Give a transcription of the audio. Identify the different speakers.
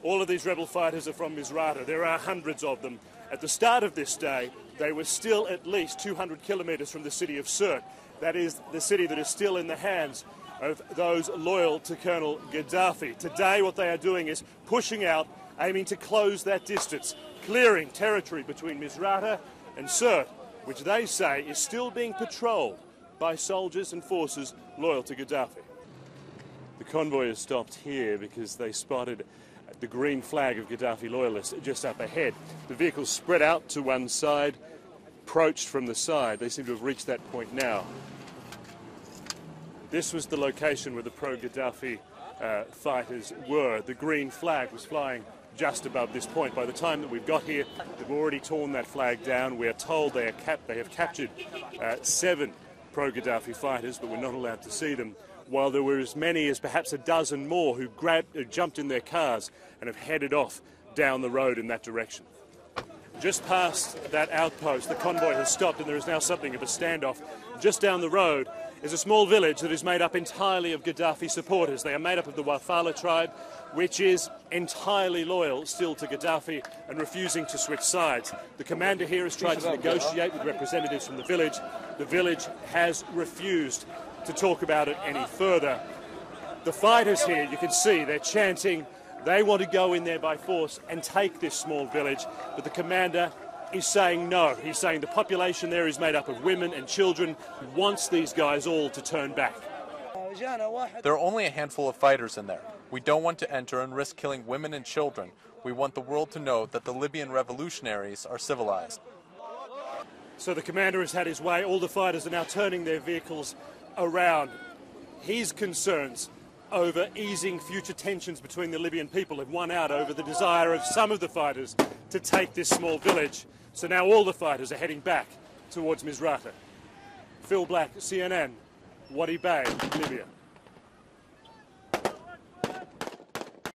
Speaker 1: All of these rebel fighters are from Misrata. There are hundreds of them. At the start of this day, they were still at least 200 kilometres from the city of Sirte. That is the city that is still in the hands of those loyal to Colonel Gadhafi. Today what they are doing is pushing out, aiming to close that distance, clearing territory between Misrata and Sirte, which they say is still being patrolled by soldiers and forces loyal to Gadhafi. The convoy has stopped here because they spotted the green flag of Gadhafi loyalists just up ahead. The vehicles spread out to one side, approached from the side. They seem to have reached that point now. This was the location where the pro-Gadhafi fighters were. The green flag was flying just above this point. By the time that we've got here, they've already torn that flag down. We are told they have captured 7 pro-Gadhafi fighters, but we're not allowed to see them, while there were as many as perhaps a dozen more who jumped in their cars and have headed off down the road in that direction. Just past that outpost, the convoy has stopped and there is now something of a standoff. Just down the road is a small village that is made up entirely of Gadhafi supporters. They are made up of the Wafala tribe, which is entirely loyal still to Gadhafi and refusing to switch sides. The commander here has tried to negotiate with representatives from the village. The village has refused to talk about it any further. The fighters here, you can see, they're chanting. They want to go in there by force and take this small village, but the commander is saying no. He's saying the population there is made up of women and children. He wants these guys all to turn back.
Speaker 2: There are only a handful of fighters in there. We don't want to enter and risk killing women and children. We want the world to know that the Libyan revolutionaries are civilized.
Speaker 1: So the commander has had his way. All the fighters are now turning their vehicles around. His concerns over easing future tensions between the Libyan people have won out over the desire of some of the fighters to take this small village. So now all the fighters are heading back towards Misrata. Phil Black, CNN, Wadi Bay, Libya.